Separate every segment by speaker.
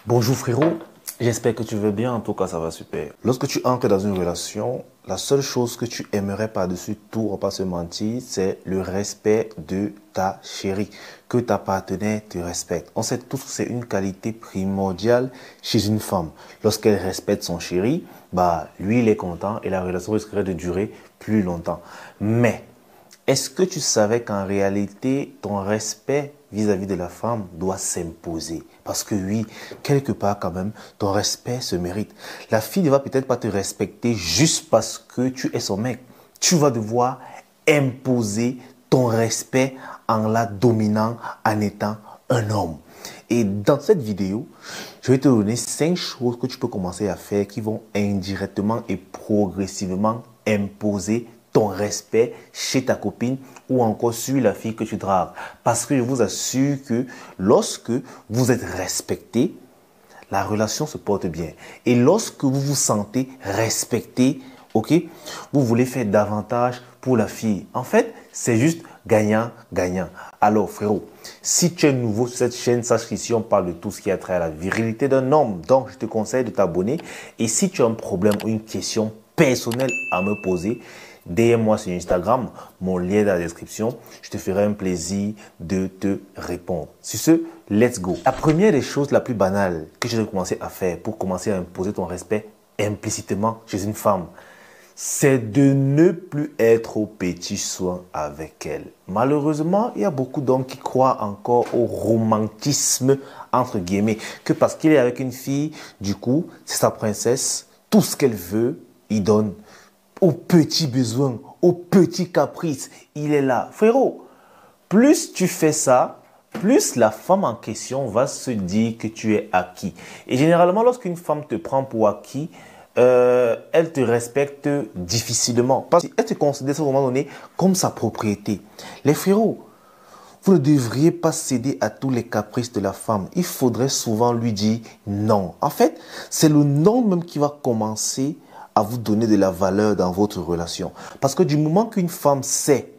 Speaker 1: Bonjour frérot, j'espère que tu vas bien, en tout cas ça va super. Lorsque tu entres dans une relation, la seule chose que tu aimerais par-dessus tout, on va pas se mentir, c'est le respect de ta chérie, que ta partenaire te respecte. On sait tous que c'est une qualité primordiale chez une femme. Lorsqu'elle respecte son chéri, lui il est content et la relation risquerait de durer plus longtemps. Mais est-ce que tu savais qu'en réalité, ton respect vis-à-vis de la femme doit s'imposer? Parce que oui, quelque part quand même, ton respect se mérite. La fille ne va peut-être pas te respecter juste parce que tu es son mec. Tu vas devoir imposer ton respect en la dominant, en étant un homme. Et dans cette vidéo, je vais te donner 5 choses que tu peux commencer à faire qui vont indirectement et progressivement imposer ton respect chez ta copine ou encore sur la fille que tu dragues. Parce que je vous assure que lorsque vous êtes respecté, la relation se porte bien. Et lorsque vous vous sentez respecté, ok, vous voulez faire davantage pour la fille. En fait, c'est juste gagnant-gagnant. Alors frérot, si tu es nouveau sur cette chaîne, sache qu'ici on parle de tout ce qui a trait à la virilité d'un homme. Donc je te conseille de t'abonner. Et si tu as un problème ou une question personnelle à me poser, DM-moi sur Instagram, mon lien est dans la description. Je te ferai un plaisir de te répondre. Sur ce, let's go. La première des choses la plus banale que je vais commencer à faire pour commencer à imposer ton respect implicitement chez une femme, c'est de ne plus être au petit soin avec elle. Malheureusement, il y a beaucoup d'hommes qui croient encore au romantisme, entre guillemets, que parce qu'il est avec une fille, du coup, c'est sa princesse, tout ce qu'elle veut, il donne. Aux petits besoins, aux petits caprices, il est là. Frérot, plus tu fais ça, plus la femme en question va se dire que tu es acquis. Et généralement, lorsqu'une femme te prend pour acquis, elle te respecte difficilement. Parce qu'elle te considère à un moment donné comme sa propriété. Les frérots, vous ne devriez pas céder à tous les caprices de la femme. Il faudrait souvent lui dire non. En fait, c'est le non même qui va commencer à vous donner de la valeur dans votre relation. Parce que du moment qu'une femme sait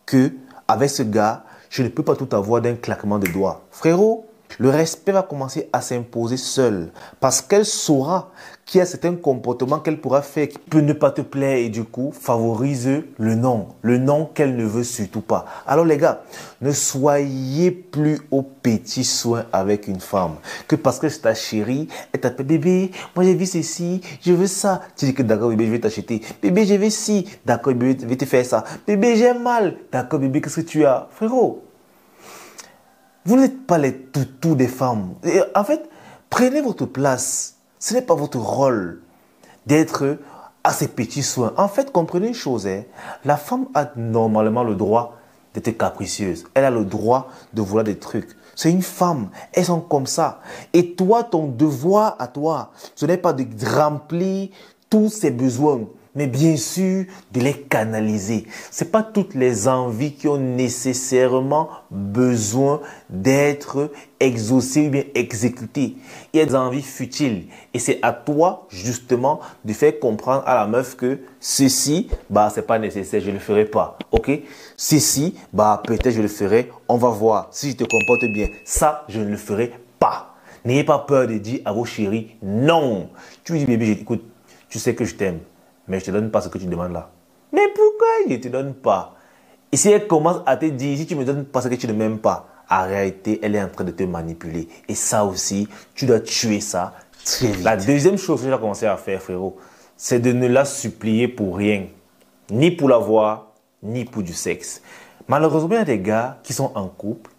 Speaker 1: que avec ce gars, je ne peux pas tout avoir d'un claquement de doigts. Frérot, le respect va commencer à s'imposer seul. Parce qu'elle saura qu'il y a certains comportements qu'elle pourra faire qui peut ne pas te plaire et du coup favorise le non. Le non qu'elle ne veut surtout pas. Alors les gars, ne soyez plus au petit soin avec une femme. Que parce que c'est ta chérie, elle t'appelle bébé, moi j'ai vu ceci, je veux ça. Tu dis que d'accord bébé, je vais t'acheter. Bébé, je veux ci. D'accord bébé, je vais te faire ça. Bébé, j'ai mal. D'accord bébé, qu'est-ce que tu as? Frérot, vous n'êtes pas les toutous des femmes. Et en fait, prenez votre place. Ce n'est pas votre rôle d'être à ces petits soins. En fait, comprenez une chose. La femme a normalement le droit d'être capricieuse. Elle a le droit de vouloir des trucs. C'est une femme. Elles sont comme ça. Et toi, ton devoir à toi, ce n'est pas de remplir tous ses besoins, mais bien sûr de les canaliser. Ce n'est pas toutes les envies qui ont nécessairement besoin d'être exaucées ou bien exécutées. Il y a des envies futiles et c'est à toi justement de faire comprendre à la meuf que ceci, c'est pas nécessaire, je ne le ferai pas. Ok? Ceci, peut-être je le ferai, on va voir si je te comporte bien. Ça, je ne le ferai pas. N'ayez pas peur de dire à vos chéris non. Tu lui dis bébé, écoute, tu sais que je t'aime. Mais je ne te donne pas ce que tu demandes là. Mais pourquoi je ne te donne pas? Et si elle commence à te dire, si tu ne me donnes pas ce que tu ne m'aimes pas, en réalité, elle est en train de te manipuler. Et ça aussi, tu dois tuer ça très vite. La deuxième chose que je dois commencer à faire, frérot, c'est de ne la supplier pour rien. Ni pour l'avoir, ni pour du sexe. Malheureusement, il y a des gars qui sont en couple,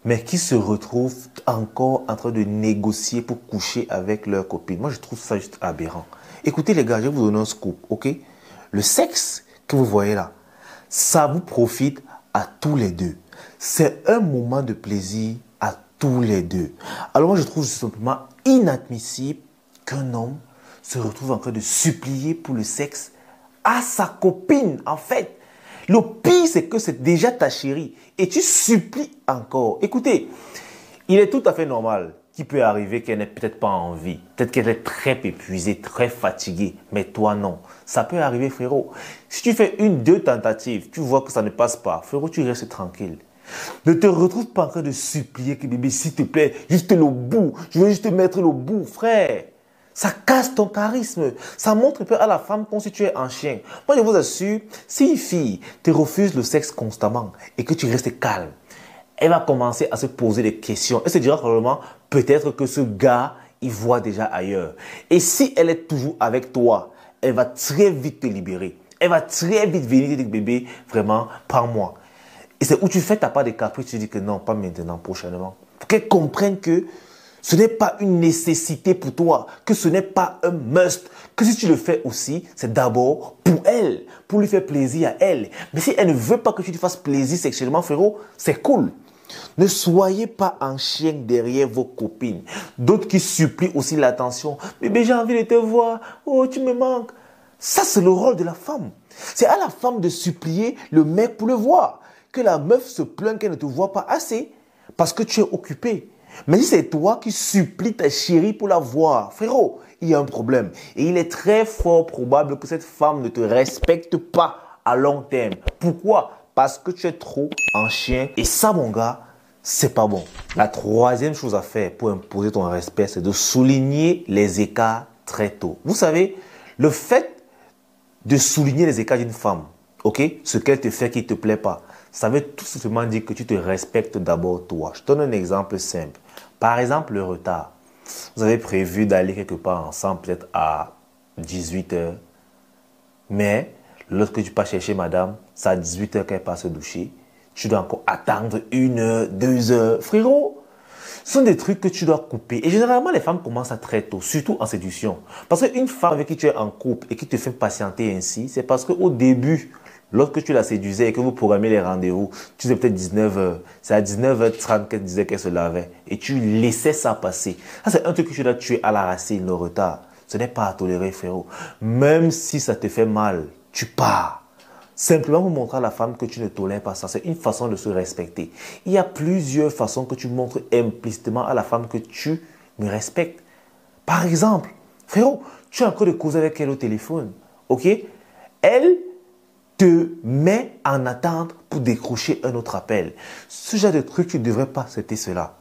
Speaker 1: mais qui se retrouvent encore en train de négocier pour coucher avec leur copine. Moi, je trouve ça juste aberrant. Écoutez les gars, je vais vous donner un scoop, ok? Le sexe que vous voyez là, ça vous profite à tous les deux. C'est un moment de plaisir à tous les deux. Alors moi, je trouve simplement inadmissible qu'un homme se retrouve en train de supplier pour le sexe à sa copine, en fait. Le pire, c'est que c'est déjà ta chérie et tu supplies encore. Écoutez, il est tout à fait normal qu'il peut arriver qu'elle n'ait peut-être pas envie. Peut-être qu'elle est très épuisée, très fatiguée. Mais toi, non. Ça peut arriver, frérot. Si tu fais 1, 2 tentatives, tu vois que ça ne passe pas. Frérot, tu restes tranquille. Ne te retrouve pas en train de supplier que bébé, s'il te plaît, juste le bout. Je veux juste te mettre le bout, frère. Ça casse ton charisme. Ça montre un peu à la femme comme si tu es un chien. Moi, je vous assure, si une fille te refuse le sexe constamment et que tu restes calme, elle va commencer à se poser des questions. Elle se dira probablement, peut-être que ce gars, il voit déjà ailleurs. Et si elle est toujours avec toi, elle va très vite te libérer. Elle va très vite venir te dire, bébé, vraiment, prends-moi. Et c'est où tu fais ta part de caprice, tu dis que non, pas maintenant, prochainement. Pour qu'elle comprenne que ce n'est pas une nécessité pour toi, que ce n'est pas un must, que si tu le fais aussi, c'est d'abord pour elle, pour lui faire plaisir à elle. Mais si elle ne veut pas que tu lui fasses plaisir sexuellement, frérot, c'est cool. Ne soyez pas un chien derrière vos copines. D'autres qui supplient aussi l'attention. Bébé, j'ai envie de te voir. Oh, tu me manques. Ça, c'est le rôle de la femme. C'est à la femme de supplier le mec pour le voir. Que la meuf se plaint qu'elle ne te voit pas assez parce que tu es occupé. Mais si c'est toi qui supplies ta chérie pour la voir, frérot, il y a un problème. Et il est très fort probable que cette femme ne te respecte pas à long terme. Pourquoi? Parce que tu es trop un chien. Et ça, mon gars, c'est pas bon. La troisième chose à faire pour imposer ton respect, c'est de souligner les écarts très tôt. Vous savez, le fait de souligner les écarts d'une femme, ok, ce qu'elle te fait qui ne te plaît pas, ça veut tout simplement dire que tu te respectes d'abord toi. Je te donne un exemple simple. Par exemple, le retard. Vous avez prévu d'aller quelque part ensemble, peut-être à 18 h. Mais lorsque tu pars chercher madame, c'est à 18 h qu'elle passe se doucher. Tu dois encore attendre 1 heure, 2 heures. Frérot, ce sont des trucs que tu dois couper. Et généralement, les femmes commencent à très tôt, surtout en séduction. Parce qu'une femme avec qui tu es en couple et qui te fait patienter ainsi, c'est parce qu'au début, lorsque tu la séduisais et que vous programmez les rendez-vous, tu disais peut-être 19 h. C'est à 19 h 30 qu'elle disait qu'elle se lavait. Et tu laissais ça passer. Ça, c'est un truc que tu dois tuer à la racine, le retard. Ce n'est pas à tolérer, frérot. Même si ça te fait mal, tu pars. Simplement pour montrer à la femme que tu ne tolères pas ça. C'est une façon de se respecter. Il y a plusieurs façons que tu montres implicitement à la femme que tu me respectes. Par exemple, frérot, tu es en train de causer avec elle au téléphone. Ok? Elle te met en attente pour décrocher un autre appel. Ce genre de truc, tu ne devrais pas accepter cela.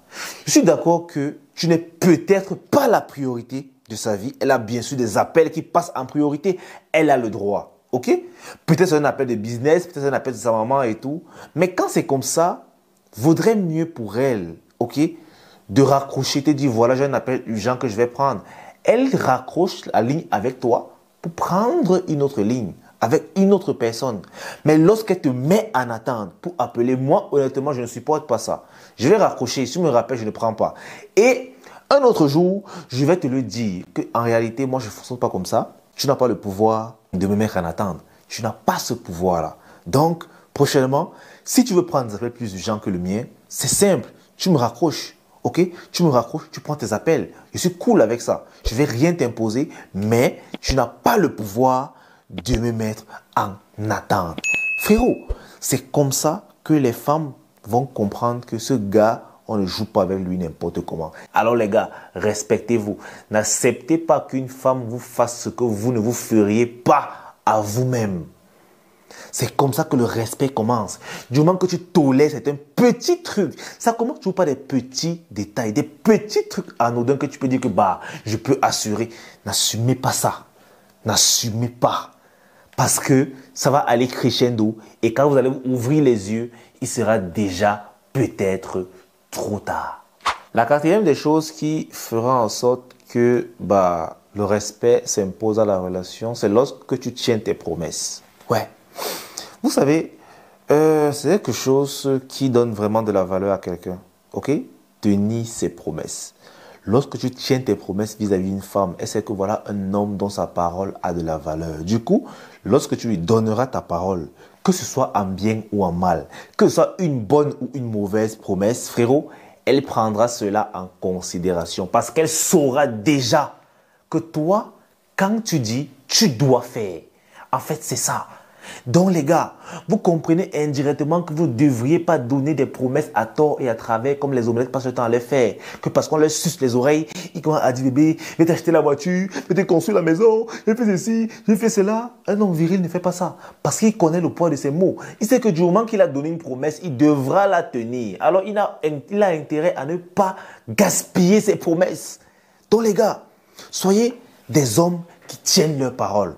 Speaker 1: Je suis d'accord que tu n'es peut-être pas la priorité de sa vie. Elle a bien sûr des appels qui passent en priorité. Elle a le droit. Ok? Peut-être c'est un appel de business, peut-être c'est un appel de sa maman et tout. Mais quand c'est comme ça, vaudrait mieux pour elle, ok, de raccrocher, te dire voilà, j'ai un appel urgent que je vais prendre. Elle raccroche la ligne avec toi pour prendre une autre ligne avec une autre personne. Mais lorsqu'elle te met en attente pour appeler, moi, honnêtement, je ne supporte pas ça. Je vais raccrocher. Si je me rappelle, je ne prends pas. Et un autre jour, je vais te le dire qu'en réalité, moi, je ne fonctionne pas comme ça. Tu n'as pas le pouvoir de me mettre en attente. Tu n'as pas ce pouvoir-là. Donc, prochainement, si tu veux prendre des appels plus urgents que le mien, c'est simple. Tu me raccroches. Ok? Tu me raccroches, tu prends tes appels. Je suis cool avec ça. Je ne vais rien t'imposer, mais tu n'as pas le pouvoir de me mettre en attente. Frérot, c'est comme ça que les femmes vont comprendre que ce gars, on ne joue pas avec lui n'importe comment. Alors les gars, respectez-vous. N'acceptez pas qu'une femme vous fasse ce que vous ne vous feriez pas à vous-même. C'est comme ça que le respect commence. Du moment que tu tolères, c'est un petit truc. Ça commence toujours par des petits détails, des petits trucs anodins que tu peux dire que bah, je peux assurer. N'assumez pas ça. N'assumez pas. Parce que ça va aller crescendo et quand vous allez ouvrir les yeux, il sera déjà peut-être trop tard. La quatrième des choses qui fera en sorte que le respect s'impose à la relation, c'est lorsque tu tiens tes promesses. Ouais. Vous savez, c'est quelque chose qui donne vraiment de la valeur à quelqu'un. Ok? Tenir ses promesses. Lorsque tu tiens tes promesses vis-à-vis d'une femme, elle sait que voilà un homme dont sa parole a de la valeur. Du coup, lorsque tu lui donneras ta parole, que ce soit en bien ou en mal, que ce soit une bonne ou une mauvaise promesse, frérot, elle prendra cela en considération parce qu'elle saura déjà que toi, quand tu dis, tu dois faire. En fait, c'est ça. Donc les gars, vous comprenez indirectement que vous ne devriez pas donner des promesses à tort et à travers comme les omelettes passent le temps à les faire. Que parce qu'on leur suce les oreilles, ils commencent à dire bébé, je vais t'acheter la voiture, je vais te construire la maison, je fais ceci, je fais cela. Un homme viril ne fait pas ça parce qu'il connaît le poids de ses mots. Il sait que du moment qu'il a donné une promesse, il devra la tenir. Alors il a intérêt à ne pas gaspiller ses promesses. Donc les gars, soyez des hommes qui tiennent leurs paroles.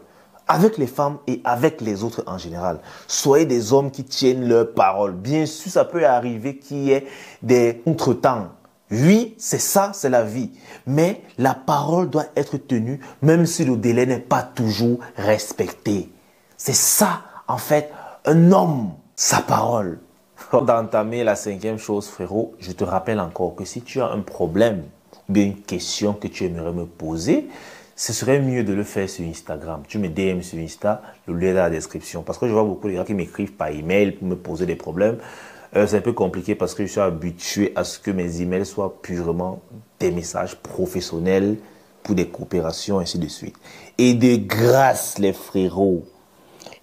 Speaker 1: Avec les femmes et avec les autres en général. Soyez des hommes qui tiennent leurs paroles. Bien sûr, ça peut arriver qu'il y ait des contretemps. Oui, c'est ça, c'est la vie. Mais la parole doit être tenue, même si le délai n'est pas toujours respecté. C'est ça, en fait, un homme, sa parole. D'entamer la 5e chose, frérot, je te rappelle encore que si tu as un problème ou bien une question que tu aimerais me poser, ce serait mieux de le faire sur Instagram. Tu me DM sur Insta, le lien dans la description. Parce que je vois beaucoup de gens qui m'écrivent par email pour me poser des problèmes. C'est un peu compliqué parce que je suis habitué à ce que mes emails soient purement des messages professionnels pour des coopérations, ainsi de suite. Et de grâce, les frérots,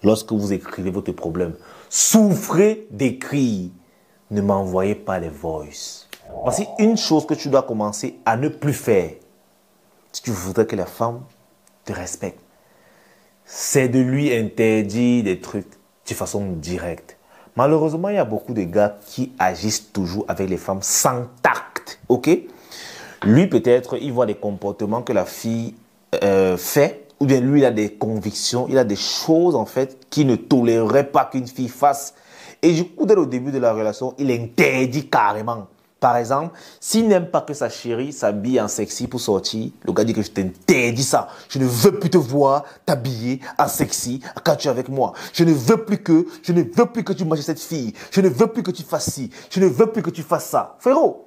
Speaker 1: lorsque vous écrivez votre problème, souffrez d'écrire. Ne m'envoyez pas les voices. Voici une chose que tu dois commencer à ne plus faire. Si tu voudrais que la femme te respecte, c'est de lui interdire des trucs de façon directe. Malheureusement, il y a beaucoup de gars qui agissent toujours avec les femmes sans tact. Ok? Lui, peut-être, il voit des comportements que la fille fait, ou bien lui, il a des convictions, il a des choses, en fait, qu'il ne tolérerait pas qu'une fille fasse. Et du coup, dès le début de la relation, il interdit carrément. Par exemple, s'il n'aime pas que sa chérie s'habille en sexy pour sortir, le gars dit que je t'interdis ça. Je ne veux plus te voir t'habiller en sexy quand tu es avec moi. Je ne veux plus que tu manges cette fille. Je ne veux plus que tu fasses ci. Je ne veux plus que tu fasses ça. Frérot,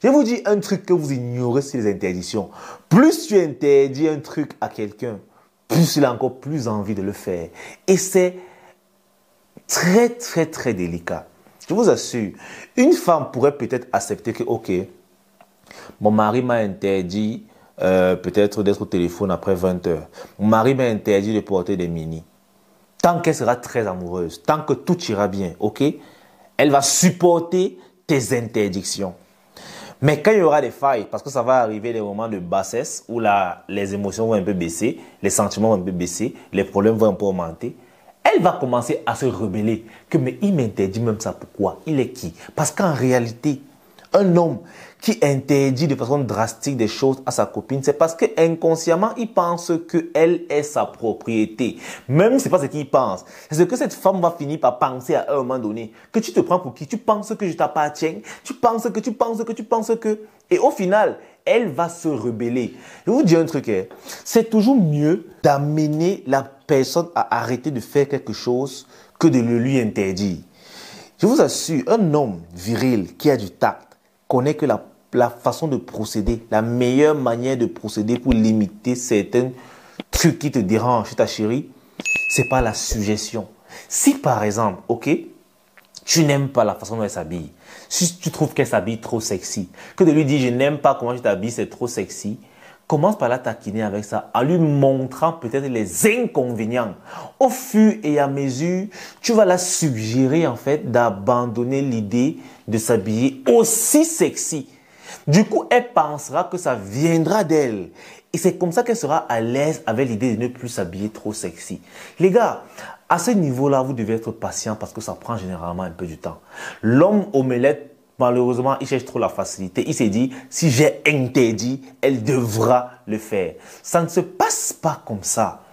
Speaker 1: je vous dis un truc que vous ignorez sur les interdictions. Plus tu interdis un truc à quelqu'un, plus il a encore plus envie de le faire. Et c'est très, très, très délicat. Je vous assure, une femme pourrait peut-être accepter que, ok, mon mari m'a interdit peut-être d'être au téléphone après 20 heures. Mon mari m'a interdit de porter des mini. Tant qu'elle sera très amoureuse, tant que tout ira bien, ok, elle va supporter tes interdictions. Mais quand il y aura des failles, parce que ça va arriver des moments de bassesse où les émotions vont un peu baisser, les sentiments vont un peu baisser, les problèmes vont un peu augmenter, elle va commencer à se rebeller. Que mais il m'interdit même ça, pourquoi? Il est qui? Parce qu'en réalité, un homme qui interdit de façon drastique des choses à sa copine, c'est parce qu'inconsciemment, il pense qu'elle est sa propriété. Même si ce n'est pas ce qu'il pense. C'est ce que cette femme va finir par penser à un moment donné. Que tu te prends pour qui? Tu penses que je t'appartiens? Tu penses que... Et au final, elle va se rebeller. Je vous dis un truc, hein. C'est toujours mieux d'amener la personne à arrêter de faire quelque chose que de le lui interdire. Je vous assure, un homme viril qui a du tact connaît que la façon de procéder, la meilleure manière de procéder pour limiter certains trucs qui te dérangent chez ta chérie, c'est pas la suggestion. Si par exemple, ok, tu n'aimes pas la façon dont elle s'habille, si tu trouves qu'elle s'habille trop sexy, que de lui dire je n'aime pas comment tu t'habilles, c'est trop sexy, commence par la taquiner avec ça, en lui montrant peut-être les inconvénients. Au fur et à mesure, tu vas la suggérer en fait d'abandonner l'idée de s'habiller aussi sexy. Du coup, elle pensera que ça viendra d'elle. Et c'est comme ça qu'elle sera à l'aise avec l'idée de ne plus s'habiller trop sexy. Les gars, à ce niveau-là, vous devez être patient parce que ça prend généralement un peu du temps. L'homme omelette, malheureusement, il cherche trop la facilité. Il s'est dit, si j'ai interdit, elle devra le faire. Ça ne se passe pas comme ça.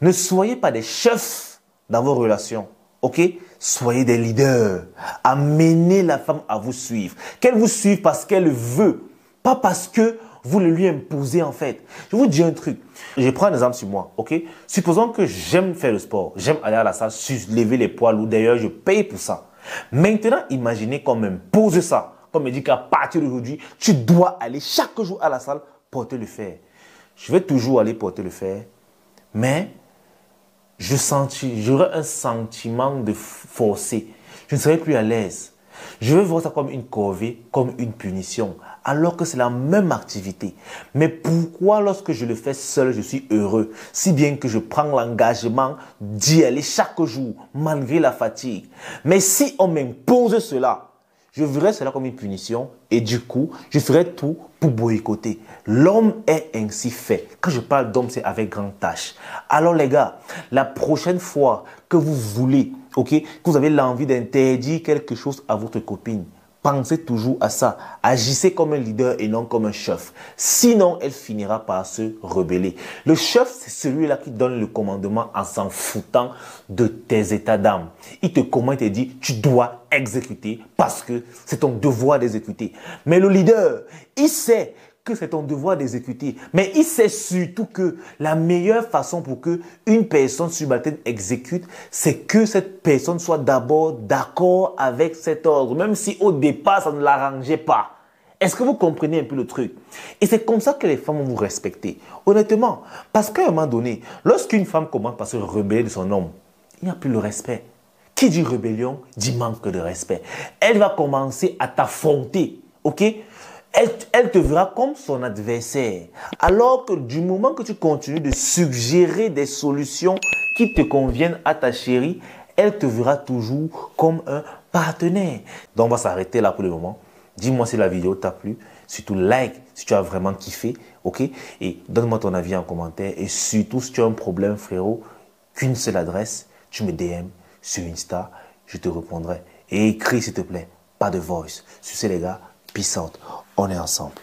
Speaker 1: Ne soyez pas des chefs dans vos relations. Ok? Soyez des leaders. Amenez la femme à vous suivre. Qu'elle vous suive parce qu'elle veut. Pas parce que vous le lui imposez en fait. Je vous dis un truc. Je prends un exemple sur moi. Ok? Supposons que j'aime faire le sport. J'aime aller à la salle, lever les poids lourds. D'ailleurs, je paye pour ça. Maintenant, imaginez qu'on m'impose ça. Qu'on me dit qu'à partir d'aujourd'hui, tu dois aller chaque jour à la salle porter le fer. Je vais toujours aller porter le fer. Mais j'aurai un sentiment de forcer. Je ne serai plus à l'aise. Je vais voir ça comme une corvée, comme une punition. alors que c'est la même activité. Mais pourquoi lorsque je le fais seul, je suis heureux, si bien que je prends l'engagement d'y aller chaque jour, malgré la fatigue. Mais si on m'impose cela, je verrai cela comme une punition et du coup, je ferai tout pour boycotter. L'homme est ainsi fait. Quand je parle d'homme, c'est avec grande tâche. Alors les gars, la prochaine fois que vous voulez, ok, que vous avez l'envie d'interdire quelque chose à votre copine, pensez toujours à ça. Agissez comme un leader et non comme un chef. Sinon, elle finira par se rebeller. Le chef, c'est celui-là qui donne le commandement en s'en foutant de tes états d'âme. Il te commande et dit, tu dois exécuter parce que c'est ton devoir d'exécuter. Mais le leader, il sait que c'est ton devoir d'exécuter. Mais il sait surtout que la meilleure façon pour que une personne subalterne exécute, c'est que cette personne soit d'abord d'accord avec cet ordre, même si au départ, ça ne l'arrangeait pas. Est-ce que vous comprenez un peu le truc? Et c'est comme ça que les femmes vont vous respecter. Honnêtement, parce qu'à un moment donné, lorsqu'une femme commence par se rebeller de son homme, il n'y a plus le respect. Qui dit rébellion, dit manque de respect. Elle va commencer à t'affronter, ok? Elle te verra comme son adversaire. Alors que du moment que tu continues de suggérer des solutions qui te conviennent à ta chérie, elle te verra toujours comme un partenaire. Donc on va s'arrêter là pour le moment. Dis-moi si la vidéo t'a plu. Surtout like si tu as vraiment kiffé. Ok? Et donne-moi ton avis en commentaire. Et surtout si tu as un problème frérot, qu'une seule adresse, tu me DM sur Insta, je te répondrai. Et écris s'il te plaît, pas de voice. Sur ce les gars, peace out. On est ensemble.